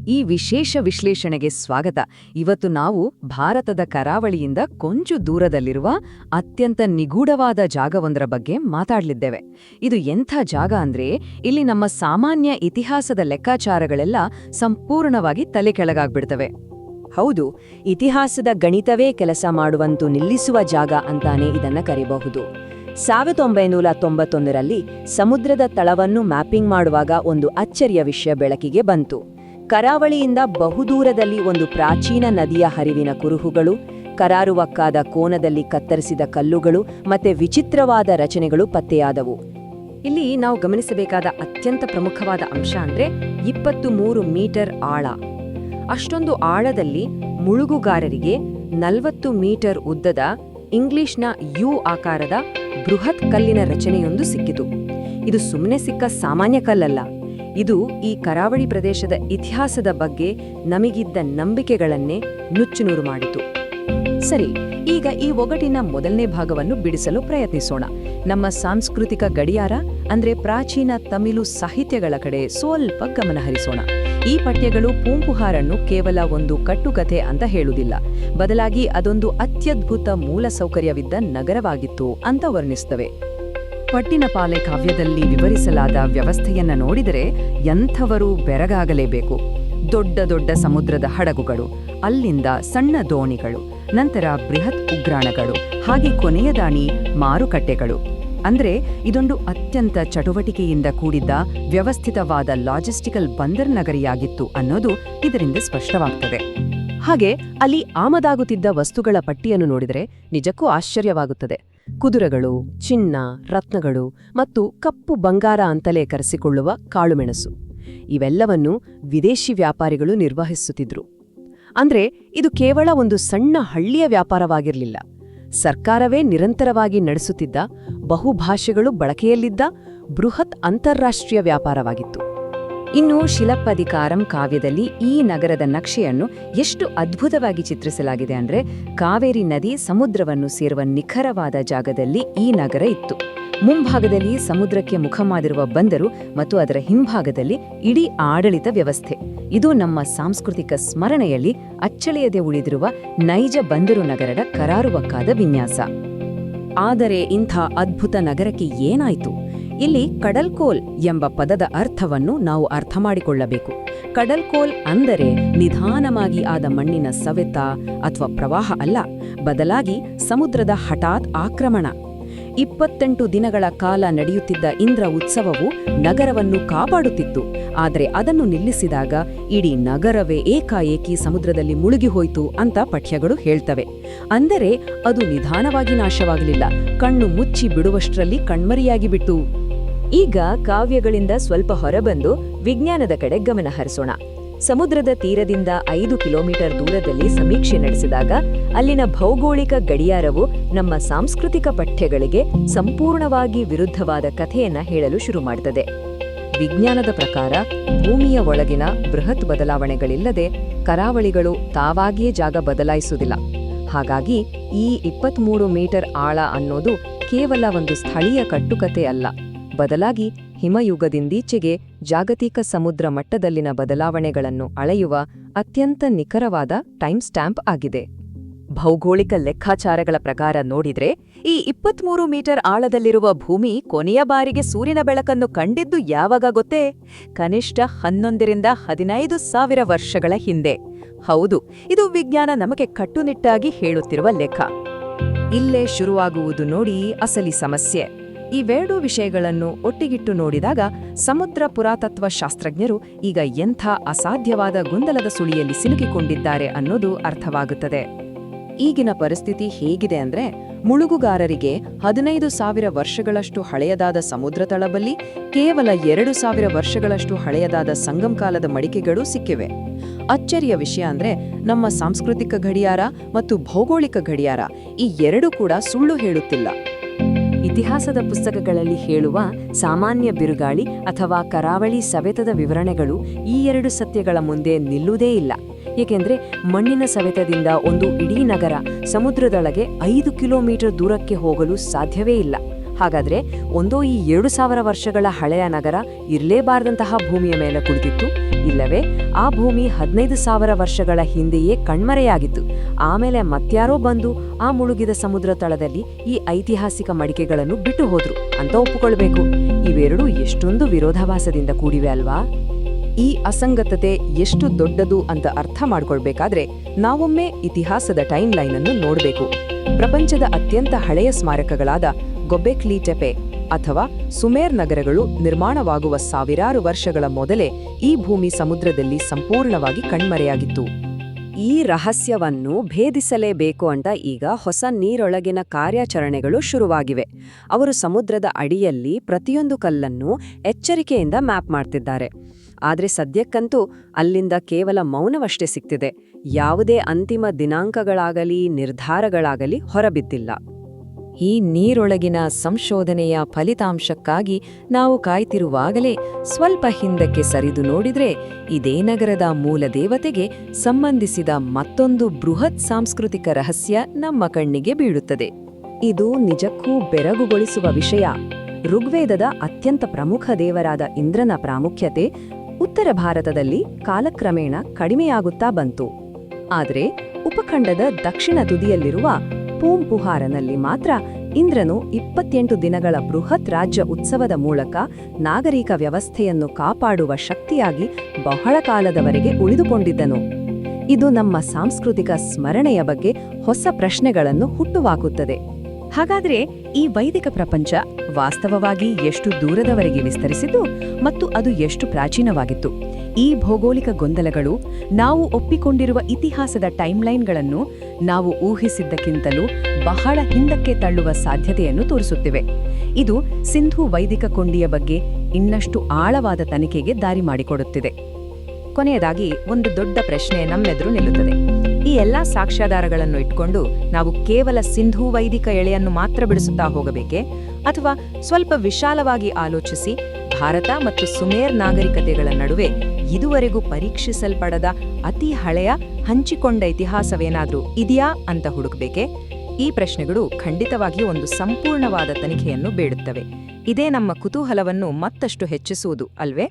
ಈ ವಿಶೇಷ ವಿಶ್ಲೇಷಣೆಗೆ ಸ್ವಾಗತ. ಇವತ್ತು ನಾವು ಭಾರತದ ಕರಾವಳಿಯಿಂದ ಕೊಂಚ ದೂರದಲ್ಲಿರುವ ಅತ್ಯಂತ ನಿಗೂಢವಾದ ಜಾಗವೊಂದರ ಬಗ್ಗೆ ಮಾತಾಡಲಿದ್ದೇವೆ. ಇದು ಎಂಥ ಜಾಗ ಅಂದ್ರೆ ಇಲ್ಲಿ ನಮ್ಮ ಸಾಮಾನ್ಯ ಇತಿಹಾಸದ ಲೆಕ್ಕಾಚಾರಗಳೆಲ್ಲ ಸಂಪೂರ್ಣವಾಗಿ ತಲೆ ಕೆಳಗಾಗ್ಬಿಡ್ತವೆ. ಹೌದು, ಇತಿಹಾಸದ ಗಣಿತವೇ ಕೆಲಸ ಮಾಡುವಂತೂ ನಿಲ್ಲಿಸುವ ಜಾಗ ಅಂತಾನೆ ಇದನ್ನ ಕರೆಯಬಹುದು. 1991ರಲ್ಲಿ ಸಮುದ್ರದ ತಳವನ್ನು ಮ್ಯಾಪಿಂಗ್ ಮಾಡುವಾಗ ಒಂದು ಅಚ್ಚರಿಯ ವಿಷಯ ಬೆಳಕಿಗೆ ಬಂತು. ಕರಾವಳಿಯಿಂದ ಬಹುದೂರದಲ್ಲಿ ಒಂದು ಪ್ರಾಚೀನ ನದಿಯ ಹರಿವಿನ ಕುರುಹುಗಳು, ಕರಾರುವಕ್ಕಾದ ಕೋನದಲ್ಲಿ ಕತ್ತರಿಸಿದ ಕಲ್ಲುಗಳು ಮತ್ತೆ ವಿಚಿತ್ರವಾದ ರಚನೆಗಳು ಪತ್ತೆಯಾದವು. ಇಲ್ಲಿ ನಾವು ಗಮನಿಸಬೇಕಾದ ಅತ್ಯಂತ ಪ್ರಮುಖವಾದ ಅಂಶ ಅಂದ್ರೆ 23 ಮೀಟರ್ ಆಳ. ಅಷ್ಟೊಂದು ಆಳದಲ್ಲಿ ಮುಳುಗುಗಾರರಿಗೆ 40 ಮೀಟರ್ ಉದ್ದದ ಇಂಗ್ಲಿಷ್ನ ಯು ಆಕಾರದ ಬೃಹತ್ ಕಲ್ಲಿನ ರಚನೆಯೊಂದು ಸಿಕ್ಕಿತು. ಇದು ಸುಮ್ಮನೆ ಸಿಕ್ಕ ಸಾಮಾನ್ಯ ಕಲ್ಲಲ್ಲ. ಇದು ಈ ಕರಾವಳಿ ಪ್ರದೇಶದ ಇತಿಹಾಸದ ಬಗ್ಗೆ ನಮಗಿದ್ದ ನಂಬಿಕೆಗಳನ್ನೇ ನುಚ್ಚುನೂರು ಮಾಡಿತು. ಸರಿ, ಈಗ ಈ ಒಗಟಿನ ಮೊದಲನೇ ಭಾಗವನ್ನು ಬಿಡಿಸಲು ಪ್ರಯತ್ನಿಸೋಣ. ನಮ್ಮ ಸಾಂಸ್ಕೃತಿಕ ಗಡಿಯಾರ ಅಂದ್ರೆ ಪ್ರಾಚೀನ ತಮಿಳು ಸಾಹಿತ್ಯಗಳ ಕಡೆ ಸ್ವಲ್ಪ ಗಮನಹರಿಸೋಣ. ಈ ಪಠ್ಯಗಳು ಪೂಂಪುಹಾರನ್ನು ಕೇವಲ ಒಂದು ಕಟ್ಟುಕತೆ ಅಂತ ಹೇಳುವುದಿಲ್ಲ, ಬದಲಾಗಿ ಅದೊಂದು ಅತ್ಯದ್ಭುತ ಮೂಲಸೌಕರ್ಯವಿದ್ದ ನಗರವಾಗಿತ್ತು ಅಂತ ವರ್ಣಿಸುತ್ತವೆ. ಪಟ್ಟಿನಪಾಲೆ ಕಾವ್ಯದಲ್ಲಿ ವಿವರಿಸಲಾದ ವ್ಯವಸ್ಥೆಯನ್ನ ನೋಡಿದರೆ ಎಂಥವರೂ ಬೆರಗಾಗಲೇಬೇಕು. ದೊಡ್ಡ ದೊಡ್ಡ ಸಮುದ್ರದ ಹಡಗುಗಳು, ಅಲ್ಲಿಂದ ಸಣ್ಣ ದೋಣಿಗಳು, ನಂತರ ಬೃಹತ್ ಉಗ್ರಾಣಗಳು, ಹಾಗೆ ಕೊನೆಯದಾನಿ ಮಾರುಕಟ್ಟೆಗಳು. ಅಂದ್ರೆ ಇದೊಂದು ಅತ್ಯಂತ ಚಟುವಟಿಕೆಯಿಂದ ಕೂಡಿದ್ದ ವ್ಯವಸ್ಥಿತವಾದ ಲಾಜಿಸ್ಟಿಕಲ್ ಬಂದರ್ ನಗರಿಯಾಗಿತ್ತು ಅನ್ನೋದು ಇದರಿಂದ ಸ್ಪಷ್ಟವಾಗ್ತದೆ. ಹಾಗೆ ಅಲ್ಲಿ ಆಮದಾಗುತ್ತಿದ್ದ ವಸ್ತುಗಳ ಪಟ್ಟಿಯನ್ನು ನೋಡಿದರೆ ನಿಜಕ್ಕೂ ಆಶ್ಚರ್ಯವಾಗುತ್ತದೆ. ಕುದುರೆಗಳು, ಚಿನ್ನ, ರತ್ನಗಳು ಮತ್ತು ಕಪ್ಪು ಬಂಗಾರ ಅಂತಲೇ ಕರೆಸಿಕೊಳ್ಳುವ ಕಾಳುಮೆಣಸು, ಇವೆಲ್ಲವನ್ನು ವಿದೇಶಿ ವ್ಯಾಪಾರಿಗಳು ನಿರ್ವಹಿಸುತ್ತಿದ್ರು. ಅಂದ್ರೆ ಇದು ಕೇವಲ ಒಂದು ಸಣ್ಣ ಹಳ್ಳಿಯ ವ್ಯಾಪಾರವಾಗಿರಲಿಲ್ಲ. ಸರ್ಕಾರವೇ ನಿರಂತರವಾಗಿ ನಡೆಸುತ್ತಿದ್ದ, ಬಹುಭಾಷೆಗಳು ಬಳಕೆಯಲ್ಲಿದ್ದ ಬೃಹತ್ ಅಂತಾರಾಷ್ಟ್ರೀಯ ವ್ಯಾಪಾರವಾಗಿತ್ತು. ಇನ್ನು ಶಿಲಪ್ಪಧಿಕಾರಂ ಕಾವ್ಯದಲ್ಲಿ ಈ ನಗರದ ನಕ್ಷೆಯನ್ನು ಎಷ್ಟು ಅದ್ಭುತವಾಗಿ ಚಿತ್ರಿಸಲಾಗಿದೆ ಅಂದ್ರೆ, ಕಾವೇರಿ ನದಿ ಸಮುದ್ರವನ್ನು ಸೇರುವ ನಿಖರವಾದ ಜಾಗದಲ್ಲಿ ಈ ನಗರ ಇತ್ತು. ಮುಂಭಾಗದಲ್ಲಿ ಸಮುದ್ರಕ್ಕೆ ಮುಖ ಮಾಡಿರುವ ಬಂದರು ಮತ್ತು ಅದರ ಹಿಂಭಾಗದಲ್ಲಿ ಇಡೀ ಆಡಳಿತ ವ್ಯವಸ್ಥೆ. ಇದು ನಮ್ಮ ಸಾಂಸ್ಕೃತಿಕ ಸ್ಮರಣೆಯಲ್ಲಿ ಅಚ್ಚಳಿಯದೆ ಉಳಿದಿರುವ ನೈಜ ಬಂದರು ನಗರದ ಕರಾರುವಕ್ಕಾದ ವಿನ್ಯಾಸ. ಆದರೆ ಇಂಥ ಅದ್ಭುತ ನಗರಕ್ಕೆ ಏನಾಯಿತು? ಇಲ್ಲಿ ಕಡಲ್ಕೋಲ್ ಎಂಬ ಪದದ ಅರ್ಥವನ್ನು ನಾವು ಅರ್ಥ ಮಾಡಿಕೊಳ್ಳಬೇಕು. ಕಡಲ್ಕೋಲ್ ಅಂದರೆ ನಿಧಾನವಾಗಿ ಆದ ಮಣ್ಣಿನ ಸವೆತ ಅಥವಾ ಪ್ರವಾಹ ಅಲ್ಲ, ಬದಲಾಗಿ ಸಮುದ್ರದ ಹಠಾತ್ ಆಕ್ರಮಣ. 28 ದಿನಗಳ ಕಾಲ ನಡೆಯುತ್ತಿದ್ದ ಇಂದ್ರ ಉತ್ಸವವು ನಗರವನ್ನು ಕಾಪಾಡುತ್ತಿತ್ತು. ಆದರೆ ಅದನ್ನು ನಿಲ್ಲಿಸಿದಾಗ ಇಡೀ ನಗರವೇ ಏಕಾಏಕಿ ಸಮುದ್ರದಲ್ಲಿ ಮುಳುಗಿಹೋಯಿತು ಅಂತ ಪಠ್ಯಗಳು ಹೇಳ್ತವೆ. ಅಂದರೆ ಅದು ನಿಧಾನವಾಗಿ ನಾಶವಾಗಲಿಲ್ಲ, ಕಣ್ಣು ಮುಚ್ಚಿ ಬಿಡುವಷ್ಟರಲ್ಲಿ ಕಣ್ಮರಿಯಾಗಿ ಬಿಟ್ಟು. ಈಗ ಕಾವ್ಯಗಳಿಂದ ಸ್ವಲ್ಪ ಹೊರಬಂದು ವಿಜ್ಞಾನದ ಕಡೆ ಗಮನ ಹರಿಸೋಣ. ಸಮುದ್ರದ ತೀರದಿಂದ 5 ಕಿಲೋಮೀಟರ್ ದೂರದಲ್ಲಿ ಸಮೀಕ್ಷೆ ನಡೆಸಿದಾಗ ಅಲ್ಲಿನ ಭೌಗೋಳಿಕ ಗಡಿಯಾರವು ನಮ್ಮ ಸಾಂಸ್ಕೃತಿಕ ಪಠ್ಯಗಳಿಗೆ ಸಂಪೂರ್ಣವಾಗಿ ವಿರುದ್ಧವಾದ ಕಥೆಯನ್ನ ಹೇಳಲು ಶುರು ಮಾಡುತ್ತದೆ. ವಿಜ್ಞಾನದ ಪ್ರಕಾರ ಭೂಮಿಯ ಒಳಗಿನ ಬೃಹತ್ ಬದಲಾವಣೆಗಳಿಲ್ಲದೆ ಕರಾವಳಿಗಳು ತಾವಾಗಿಯೇ ಜಾಗ ಬದಲಾಯಿಸುವುದಿಲ್ಲ. ಹಾಗಾಗಿ ಈ 23 ಮೀಟರ್ ಆಳ ಅನ್ನೋದು ಕೇವಲ ಒಂದು ಸ್ಥಳೀಯ ಕಟ್ಟುಕತೆ ಅಲ್ಲ, ಬದಲಾಗಿ ಹಿಮಯುಗದಿಂದೀಚೆಗೆ ಜಾಗತಿಕ ಸಮುದ್ರ ಮಟ್ಟದಲ್ಲಿನ ಬದಲಾವಣೆಗಳನ್ನು ಅಳೆಯುವ ಅತ್ಯಂತ ನಿಖರವಾದ ಟೈಮ್ ಸ್ಟ್ಯಾಂಪ್ ಆಗಿದೆ. ಭೌಗೋಳಿಕ ಲೆಕ್ಕಾಚಾರಗಳ ಪ್ರಕಾರ ನೋಡಿದ್ರೆ ಈ 23 ಮೀಟರ್ ಆಳದಲ್ಲಿರುವ ಭೂಮಿ ಕೊನೆಯ ಬಾರಿಗೆ ಸೂರ್ಯನ ಬೆಳಕನ್ನು ಕಂಡಿದ್ದು ಯಾವಾಗ ಗೊತ್ತೇ? ಕನಿಷ್ಠ 11ರಿಂದ 15,000 ವರ್ಷಗಳ ಹಿಂದೆ. ಹೌದು, ಇದು ವಿಜ್ಞಾನ ನಮಗೆ ಕಟ್ಟುನಿಟ್ಟಾಗಿ ಹೇಳುತ್ತಿರುವ ಲೆಕ್ಕ. ಇಲ್ಲೇ ಶುರುವಾಗುವುದು ನೋಡಿ ಅಸಲಿ ಸಮಸ್ಯೆ. ಇವೆರಡೂ ವಿಷಯಗಳನ್ನು ಒಟ್ಟಿಗಿಟ್ಟು ನೋಡಿದಾಗ ಸಮುದ್ರ ಪುರಾತತ್ವ ಶಾಸ್ತ್ರಜ್ಞರು ಈಗ ಎಂಥ ಅಸಾಧ್ಯವಾದ ಗೊಂದಲದ ಸುಳಿಯಲ್ಲಿ ಸಿಲುಕಿಕೊಂಡಿದ್ದಾರೆ ಅನ್ನೋದು ಅರ್ಥವಾಗುತ್ತದೆ. ಈಗಿನ ಪರಿಸ್ಥಿತಿ ಹೇಗಿದೆ ಅಂದ್ರೆ, ಮುಳುಗುಗಾರರಿಗೆ 15,000 ವರ್ಷಗಳಷ್ಟು ಹಳೆಯದಾದ ಸಮುದ್ರ ತಳಬಲ್ಲಿ ಕೇವಲ 2,000 ವರ್ಷಗಳಷ್ಟು ಹಳೆಯದಾದ ಸಂಗಮಕಾಲದ ಮಡಿಕೆಗಳು ಸಿಕ್ಕಿವೆ. ಅಚ್ಚರಿಯ ವಿಷಯ ಅಂದ್ರೆ, ನಮ್ಮ ಸಾಂಸ್ಕೃತಿಕ ಗಡಿಯಾರ ಮತ್ತು ಭೌಗೋಳಿಕ ಗಡಿಯಾರ ಈ ಎರಡೂ ಕೂಡ ಸುಳ್ಳು ಹೇಳುತ್ತಿಲ್ಲ. ಇತಿಹಾಸದ ಪುಸ್ತಕಗಳಲ್ಲಿ ಹೇಳುವ ಸಾಮಾನ್ಯ ಬಿರುಗಾಳಿ ಅಥವಾ ಕರಾವಳಿ ಸವೆತದ ವಿವರಣೆಗಳು ಈ ಎರಡು ಸತ್ಯಗಳ ಮುಂದೆ ನಿಲ್ಲುವುದೇ ಇಲ್ಲ. ಏಕೆಂದ್ರೆ ಮಣ್ಣಿನ ಸವೆತದಿಂದ ಒಂದು ಇಡೀ ನಗರ ಸಮುದ್ರದೊಳಗೆ 5 ಕಿಲೋಮೀಟರ್ ದೂರಕ್ಕೆ ಹೋಗಲು ಸಾಧ್ಯವೇ ಇಲ್ಲ. ಹಾಗಾದ್ರೆ ಒಂದೋ ಈ 2000 ವರ್ಷಗಳ ಹಳೆಯ ನಗರ ಇರಲೇಬಾರದಂತಹ ಭೂಮಿಯ ಮೇಲೆ ಕುಳಿತಿತ್ತು, ಇಲ್ಲವೇ ಆ ಭೂಮಿ 15,000 ವರ್ಷಗಳ ಹಿಂದೆಯೇ ಕಣ್ಮರೆಯಾಗಿತ್ತು. ಆಮೇಲೆ ಮತ್ಯಾರೋ ಬಂದು ಆ ಮುಳುಗಿದ ಸಮುದ್ರ ತಳದಲ್ಲಿ ಈ ಐತಿಹಾಸಿಕ ಮಡಿಕೆಗಳನ್ನು ಬಿಟ್ಟು ಹೋದ್ರು ಅಂತ ಒಪ್ಪಿಕೊಳ್ಬೇಕು. ಇವೆರಡೂ ಎಷ್ಟೊಂದು ವಿರೋಧಾಭಾಸದಿಂದ ಕೂಡಿವೆ ಅಲ್ವಾ? ಈ ಅಸಂಗತತೆ ಎಷ್ಟು ದೊಡ್ಡದು ಅಂತ ಅರ್ಥ ಮಾಡ್ಕೊಳ್ಬೇಕಾದ್ರೆ ನಾವೊಮ್ಮೆ ಇತಿಹಾಸದ ಟೈಮ್ ಲೈನ್ ಅನ್ನು ನೋಡಬೇಕು. ಪ್ರಪಂಚದ ಅತ್ಯಂತ ಹಳೆಯ ಸ್ಮಾರಕಗಳಾದ ಗೊಬೆಕ್ಲಿ ಟೆಪೆ ಅಥವಾ ಸುಮೇರ್ ನಗರಗಳು ನಿರ್ಮಾಣವಾಗುವ ಸಾವಿರಾರು ವರ್ಷಗಳ ಮೊದಲೇ ಈ ಭೂಮಿ ಸಮುದ್ರದಲ್ಲಿ ಸಂಪೂರ್ಣವಾಗಿ ಕಣ್ಮರೆಯಾಗಿತ್ತು. ಈ ರಹಸ್ಯವನ್ನು ಭೇದಿಸಲೇಬೇಕು ಅಂತ ಈಗ ಹೊಸ ನೀರೊಳಗಿನ ಕಾರ್ಯಾಚರಣೆಗಳು ಶುರುವಾಗಿವೆ. ಅವರು ಸಮುದ್ರದ ಅಡಿಯಲ್ಲಿ ಪ್ರತಿಯೊಂದು ಕಲ್ಲನ್ನು ಎಚ್ಚರಿಕೆಯಿಂದ ಮ್ಯಾಪ್ ಮಾಡ್ತಿದ್ದಾರೆ. ಆದರೆ ಸದ್ಯಕ್ಕಂತೂ ಅಲ್ಲಿಂದ ಕೇವಲ ಮೌನವಷ್ಟೇ ಸಿಗ್ತಿದೆ. ಯಾವುದೇ ಅಂತಿಮ ದಿನಾಂಕಗಳಾಗಲಿ ನಿರ್ಧಾರಗಳಾಗಲಿ ಹೊರಬಿದ್ದಿಲ್ಲ. ಈ ನೀರೊಳಗಿನ ಸಂಶೋಧನೆಯ ಫಲಿತಾಂಶಕ್ಕಾಗಿ ನಾವು ಕಾಯ್ತಿರುವಾಗಲೇ ಸ್ವಲ್ಪ ಹಿಂದಕ್ಕೆ ಸರಿದು ನೋಡಿದ್ರೆ ಇದೇ ನಗರದ ಮೂಲ ದೇವತೆಗೆ ಸಂಬಂಧಿಸಿದ ಮತ್ತೊಂದು ಬೃಹತ್ ಸಾಂಸ್ಕೃತಿಕ ರಹಸ್ಯ ನಮ್ಮ ಕಣ್ಣಿಗೆ ಬೀಳುತ್ತದೆ. ಇದು ನಿಜಕ್ಕೂ ಬೆರಗುಗೊಳಿಸುವ ವಿಷಯ. ಋಗ್ವೇದದ ಅತ್ಯಂತ ಪ್ರಮುಖ ದೇವರಾದ ಇಂದ್ರನ ಪ್ರಾಮುಖ್ಯತೆ ಉತ್ತರ ಭಾರತದಲ್ಲಿ ಕಾಲಕ್ರಮೇಣ ಕಡಿಮೆಯಾಗುತ್ತಾ ಬಂತು. ಆದರೆ ಉಪಖಂಡದ ದಕ್ಷಿಣ ತುದಿಯಲ್ಲಿರುವ ಪೂಂಪುಹಾರನಲ್ಲಿ ಮಾತ್ರ ಇಂದ್ರನು 28 ದಿನಗಳ ಬೃಹತ್ ರಾಜ್ಯ ಉತ್ಸವದ ಮೂಲಕ ನಾಗರಿಕ ವ್ಯವಸ್ಥೆಯನ್ನು ಕಾಪಾಡುವ ಶಕ್ತಿಯಾಗಿ ಬಹಳ ಕಾಲದವರೆಗೆ ಉಳಿದುಕೊಂಡಿದ್ದನು. ಇದು ನಮ್ಮ ಸಾಂಸ್ಕೃತಿಕ ಸ್ಮರಣೆಯ ಬಗ್ಗೆ ಹೊಸ ಪ್ರಶ್ನೆಗಳನ್ನು ಹುಟ್ಟುಹಾಕುತ್ತದೆ. ಹಾಗಾದ್ರೆ ಈ ವೈದಿಕ ಪ್ರಪಂಚ ವಾಸ್ತವವಾಗಿ ಎಷ್ಟು ದೂರದವರೆಗೆ ವಿಸ್ತರಿಸಿತು ಮತ್ತು ಅದು ಎಷ್ಟು ಪ್ರಾಚೀನವಾಗಿತ್ತು? ಈ ಭೌಗೋಳಿಕ ಗೊಂದಲಗಳು ನಾವು ಒಪ್ಪಿಕೊಂಡಿರುವ ಇತಿಹಾಸದ ಟೈಮ್ಲೈನ್ಗಳನ್ನು ನಾವು ಊಹಿಸಿದ್ದಕ್ಕಿಂತಲೂ ಬಹಳ ಹಿಂದಕ್ಕೆ ತಳ್ಳುವ ಸಾಧ್ಯತೆಯನ್ನು ತೋರಿಸುತ್ತಿವೆ. ಇದು ಸಿಂಧೂ ವೈದಿಕ ಕೊಂಡಿಯ ಬಗ್ಗೆ ಇನ್ನಷ್ಟು ಆಳವಾದ ತನಿಖೆಗೆ ದಾರಿ ಮಾಡಿಕೊಡುತ್ತಿದೆ. ಕೊನೆಯದಾಗಿ ಒಂದು ದೊಡ್ಡ ಪ್ರಶ್ನೆ ನಮ್ಮೆದುರು ನಿಲ್ಲುತ್ತದೆ. ಈ ಎಲ್ಲಾ ಸಾಕ್ಷ್ಯಾಧಾರಗಳನ್ನು ಇಟ್ಕೊಂಡು ನಾವು ಕೇವಲ ಸಿಂಧೂ ವೈದಿಕ ಎಳೆಯನ್ನು ಮಾತ್ರ ಬಿಡಿಸುತ್ತಾ ಹೋಗಬೇಕೆ, ಅಥವಾ ಸ್ವಲ್ಪ ವಿಶಾಲವಾಗಿ ಆಲೋಚಿಸಿ ಭಾರತ ಮತ್ತು ಸುಮೇರ್ ನಾಗರಿಕತೆಗಳ ನಡುವೆ ಇದುವರೆಗೂ ಪರೀಕ್ಷಿಸಲ್ಪಡದ ಅತಿ ಹಳೆಯ ಹಂಚಿಕೊಂಡ ಇತಿಹಾಸವೇನಾದ್ರೂ ಇದೆಯಾ ಅಂತ ಹುಡುಕಬೇಕೆ? ಈ ಪ್ರಶ್ನೆಗಳು ಖಂಡಿತವಾಗಿಯೂ ಒಂದು ಸಂಪೂರ್ಣವಾದ ತನಿಖೆಯನ್ನು ಬೇಡುತ್ತವೆ. ಇದೇ ನಮ್ಮ ಕುತೂಹಲವನ್ನು ಮತ್ತಷ್ಟು ಹೆಚ್ಚಿಸುವುದು ಅಲ್ವೇ?